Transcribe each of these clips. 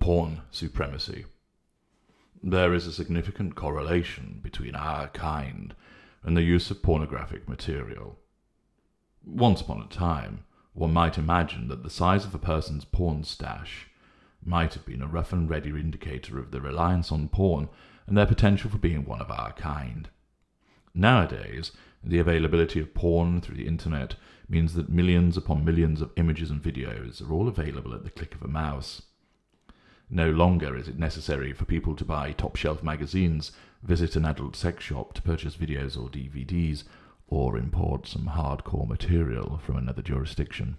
Porn supremacy. There is a significant correlation between our kind and the use of pornographic material. Once upon a time, one might imagine that the size of a person's porn stash might have been a rough and ready indicator of their reliance on porn and their potential for being one of our kind. Nowadays, the availability of porn through the internet means that millions upon millions of images and videos are all available at the click of a mouse. No longer is it necessary for people to buy top-shelf magazines, visit an adult sex shop to purchase videos or DVDs, or import some hardcore material from another jurisdiction.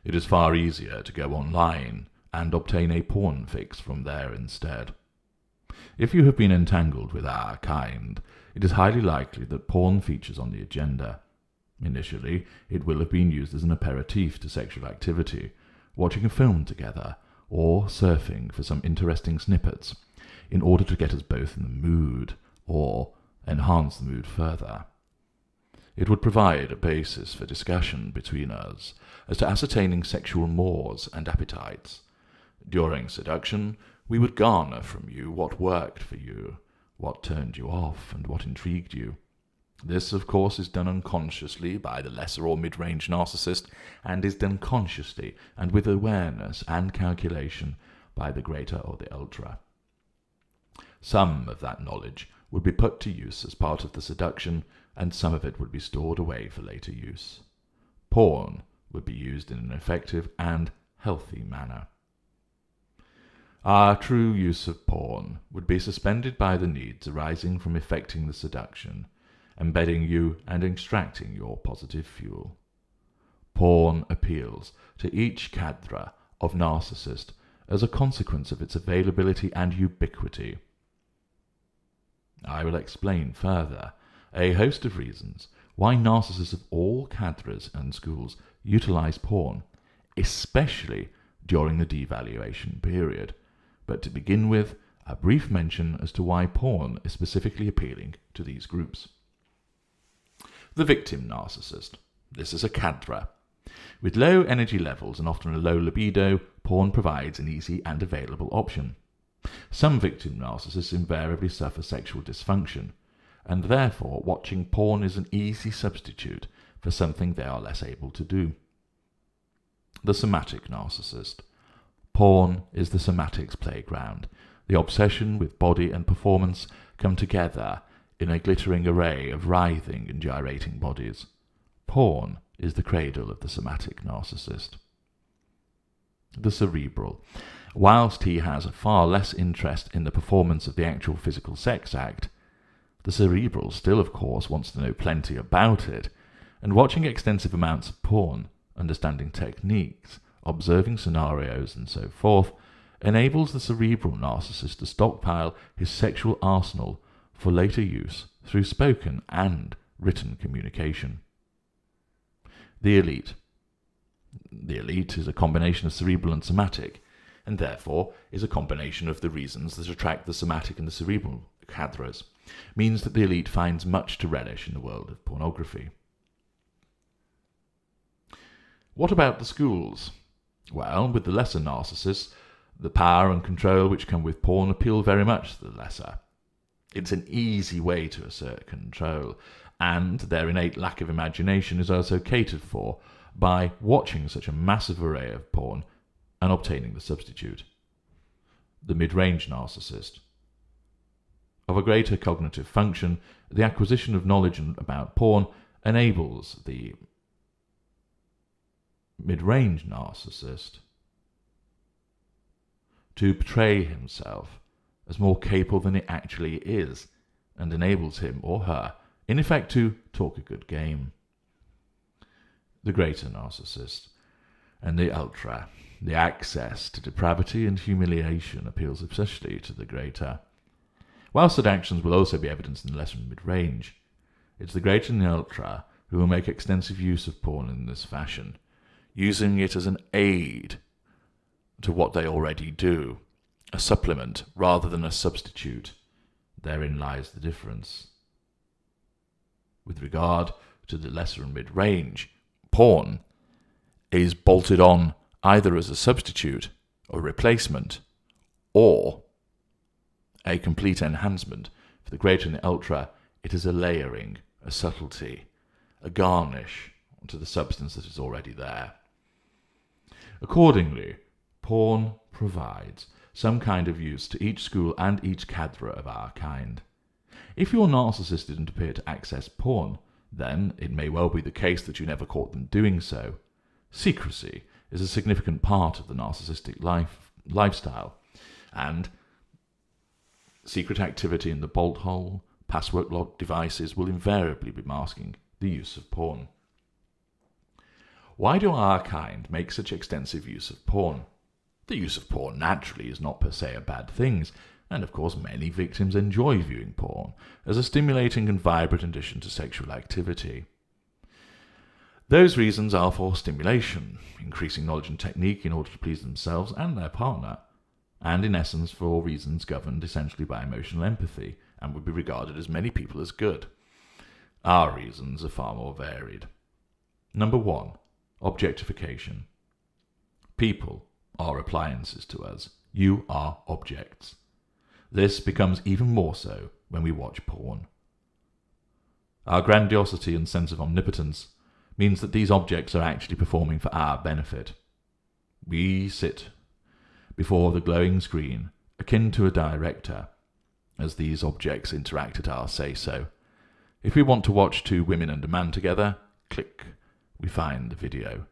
It is far easier to go online and obtain a porn fix from there instead. If you have been entangled with our kind, it is highly likely that porn features on the agenda. Initially, it will have been used as an aperitif to sexual activity, watching a film together, or surfing for some interesting snippets, in order to get us both in the mood, or enhance the mood further. It would provide a basis for discussion between us as to ascertaining sexual mores and appetites. During seduction, we would garner from you what worked for you, what turned you off, and what intrigued you. This, of course, is done unconsciously by the lesser or mid-range narcissist, and is done consciously and with awareness and calculation by the greater or the ultra. Some of that knowledge would be put to use as part of the seduction, and some of it would be stored away for later use. Porn would be used in an effective and healthy manner. Our true use of porn would be suspended by the needs arising from effecting the seduction, embedding you and extracting your positive fuel. Porn appeals to each cadre of narcissist as a consequence of its availability and ubiquity. I will explain further a host of reasons why narcissists of all cadres and schools utilize porn, especially during the devaluation period. But to begin with, a brief mention as to why porn is specifically appealing to these groups. The victim narcissist. This is a cadre. With low energy levels and often a low libido, porn provides an easy and available option. Some victim narcissists invariably suffer sexual dysfunction, and therefore watching porn is an easy substitute for something they are less able to do. The somatic narcissist. Porn is the somatic's playground. The obsession with body and performance come together in a glittering array of writhing and gyrating bodies. Porn is the cradle of the somatic narcissist. The cerebral. Whilst he has far less interest in the performance of the actual physical sex act, the cerebral still, of course, wants to know plenty about it, and watching extensive amounts of porn, understanding techniques, observing scenarios, and so forth, enables the cerebral narcissist to stockpile his sexual arsenal for later use through spoken and written communication. The elite. The elite is a combination of cerebral and somatic, and therefore is a combination of the reasons that attract the somatic and the cerebral cadres, means that the elite finds much to relish in the world of pornography. What about the schools? Well, with the lesser narcissists, the power and control which come with porn appeal very much to the lesser. It's an easy way to assert control, and their innate lack of imagination is also catered for by watching such a massive array of porn and obtaining the substitute. The mid-range narcissist. Of a greater cognitive function, the acquisition of knowledge about porn enables the mid-range narcissist to portray himself as more capable than he actually is, and enables him or her, in effect, to talk a good game. The greater narcissist and the ultra. The access to depravity and humiliation appeals especially to the greater. Whilst that actions will also be evidenced in the lesser and mid-range, it's the greater and the ultra who will make extensive use of porn in this fashion, using it as an aid to what they already do, a supplement rather than a substitute. Therein lies the difference. With regard to the lesser and mid-range, porn is bolted on either as a substitute a replacement, or a complete enhancement. For the greater and the ultra, it is a layering, a subtlety, a garnish onto the substance that is already there. Accordingly, porn provides some kind of use to each school and each cadre of our kind. If your narcissist didn't appear to access porn, then it may well be the case that you never caught them doing so. Secrecy is a significant part of the narcissistic lifestyle, and secret activity in the bolt hole, password lock devices will invariably be masking the use of porn. Why do our kind make such extensive use of porn? The use of porn naturally is not per se a bad thing, and of course many victims enjoy viewing porn as a stimulating and vibrant addition to sexual activity. Those reasons are for stimulation, increasing knowledge and technique in order to please themselves and their partner, and in essence for reasons governed essentially by emotional empathy, and would be regarded as many people as good. Our reasons are far more varied. Number 1. Objectification. People are appliances to us. You are objects. This becomes even more so when we watch porn. Our grandiosity and sense of omnipotence means that these objects are actually performing for our benefit. We sit before the glowing screen, akin to a director, as these objects interact at our say-so. If we want to watch two women and a man together, click, we find the video.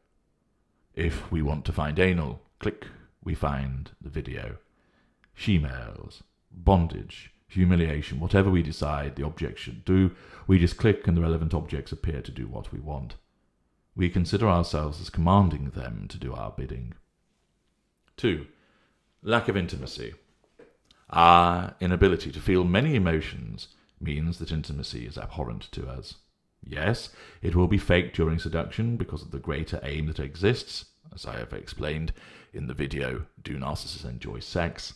If we want to find anal, click, we find the video. She-males, bondage, humiliation, whatever we decide the object should do, we just click and the relevant objects appear to do what we want. We consider ourselves as commanding them to do our bidding. 2. Lack of intimacy. Our inability to feel many emotions means that intimacy is abhorrent to us. Yes, it will be faked during seduction because of the greater aim that exists, as I have explained in the video, Do Narcissists Enjoy Sex?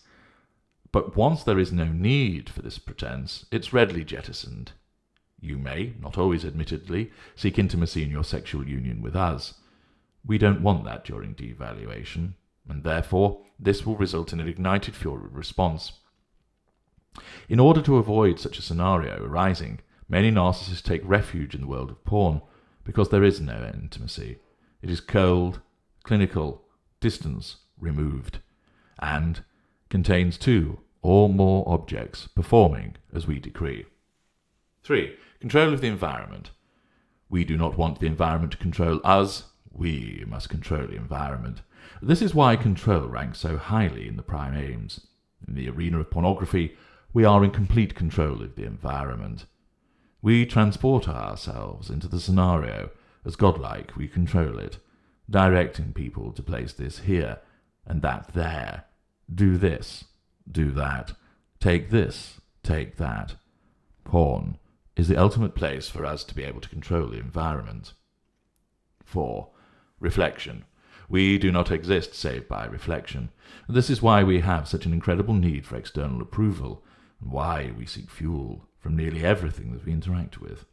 But once there is no need for this pretense, it's readily jettisoned. You may, not always admittedly, seek intimacy in your sexual union with us. We don't want that during devaluation, and therefore this will result in an ignited fury response. In order to avoid such a scenario arising, many narcissists take refuge in the world of porn because there is no intimacy. It is cold, clinical, distance removed, and contains two or more objects performing as we decree. 3. Control of the environment. We do not want the environment to control us. We must control the environment. This is why control ranks so highly in the prime aims. In the arena of pornography, we are in complete control of the environment. We transport ourselves into the scenario. As godlike, we control it, directing people to place this here and that there. Do this, do that. Take this, take that. Porn is the ultimate place for us to be able to control the environment. 4. Reflection. We do not exist save by reflection. This is why we have such an incredible need for external approval, and why we seek fuel from nearly everything that we interact with.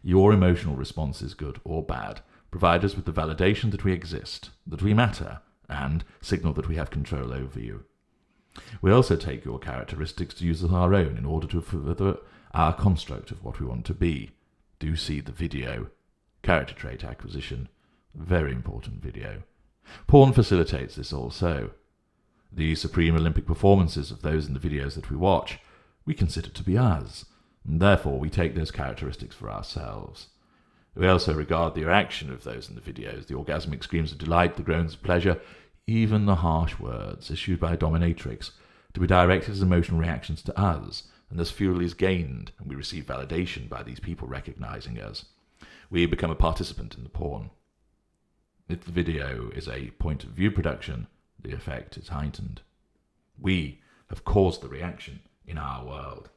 Your emotional responses, good or bad, provide us with the validation that we exist, that we matter, and signal that we have control over you. We also take your characteristics to use as our own in order to further our construct of what we want to be. Do see the video. Character trait acquisition. Very important video. Porn facilitates this also. The supreme Olympic performances of those in the videos that we watch, we consider to be us, and therefore we take those characteristics for ourselves. We also regard the reaction of those in the videos, the orgasmic screams of delight, the groans of pleasure, even the harsh words issued by a dominatrix, to be directed as emotional reactions to us, and thus fuel is gained, and we receive validation by these people recognizing us. We become a participant in the porn. If the video is a point-of-view production, the effect is heightened. We have caused the reaction in our world.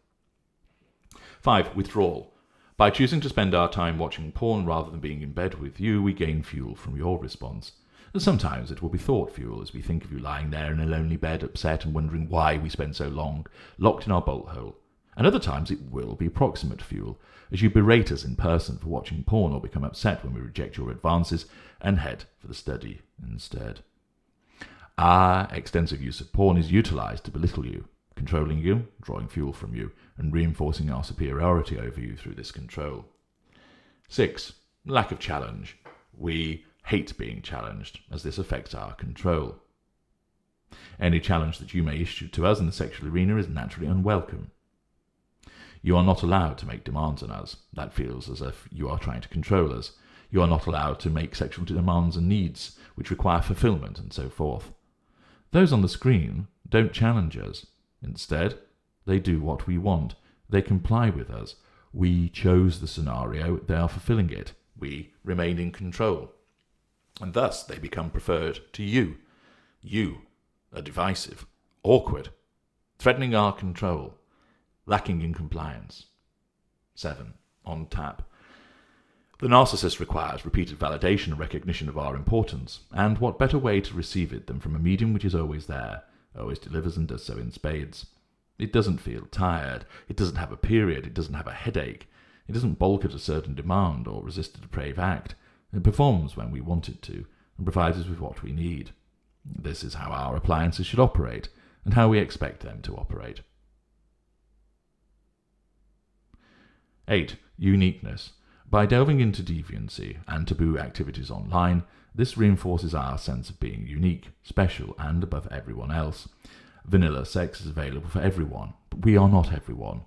5. Withdrawal. By choosing to spend our time watching porn rather than being in bed with you, we gain fuel from your response. And sometimes it will be thought fuel as we think of you lying there in a lonely bed, upset and wondering why we spend so long, locked in our bolt hole. And other times it will be proximate fuel, as you berate us in person for watching porn or become upset when we reject your advances and head for the study instead. Our extensive use of porn is utilized to belittle you, controlling you, drawing fuel from you, and reinforcing our superiority over you through this control. 6. Lack of challenge. We hate being challenged, as this affects our control. Any challenge that you may issue to us in the sexual arena is naturally unwelcome. You are not allowed to make demands on us. That feels as if you are trying to control us. You are not allowed to make sexual demands and needs which require fulfillment and so forth. Those on the screen don't challenge us. Instead, they do what we want. They comply with us. We chose the scenario. They are fulfilling it. We remain in control. And thus they become preferred to you. You are divisive, awkward, threatening our control, lacking in compliance. 7. On tap. The narcissist requires repeated validation and recognition of our importance, and what better way to receive it than from a medium which is always there, always delivers and does so in spades. It doesn't feel tired, it doesn't have a period, it doesn't have a headache, it doesn't balk at a certain demand or resist a depraved act. It performs when we want it to, and provides us with what we need. This is how our appliances should operate, and how we expect them to operate. 8. Uniqueness. By delving into deviancy and taboo activities online, this reinforces our sense of being unique, special, and above everyone else. Vanilla sex is available for everyone, but we are not everyone.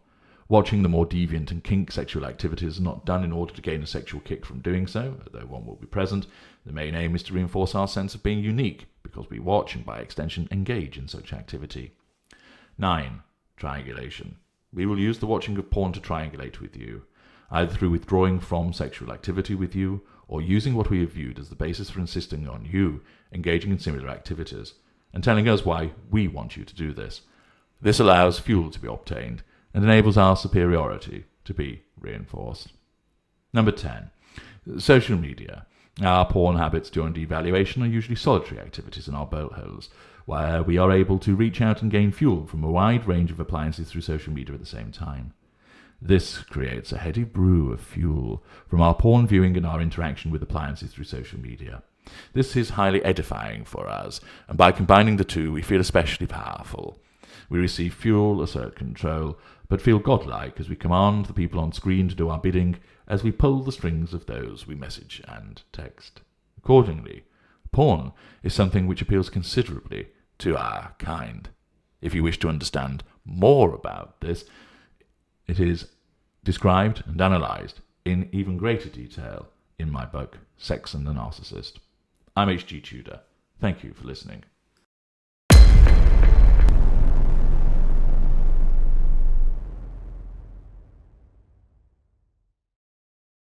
Watching the more deviant and kink sexual activities is not done in order to gain a sexual kick from doing so, although one will be present. The main aim is to reinforce our sense of being unique, because we watch and by extension engage in such activity. 9. Triangulation. We will use the watching of porn to triangulate with you, either through withdrawing from sexual activity with you, or using what we have viewed as the basis for insisting on you engaging in similar activities, and telling us why we want you to do this. This allows fuel to be obtained, and enables our superiority to be reinforced. Number 10. Social media. Our porn habits during devaluation are usually solitary activities in our boat holes, where we are able to reach out and gain fuel from a wide range of appliances through social media at the same time. This creates a heady brew of fuel from our porn viewing and our interaction with appliances through social media. This is highly edifying for us, and by combining the two, we feel especially powerful. We receive fuel, assert control, but feel godlike as we command the people on screen to do our bidding as we pull the strings of those we message and text. Accordingly, porn is something which appeals considerably to our kind. If you wish to understand more about this, it is described and analysed in even greater detail in my book, Sex and the Narcissist. I'm H.G. Tudor. Thank you for listening.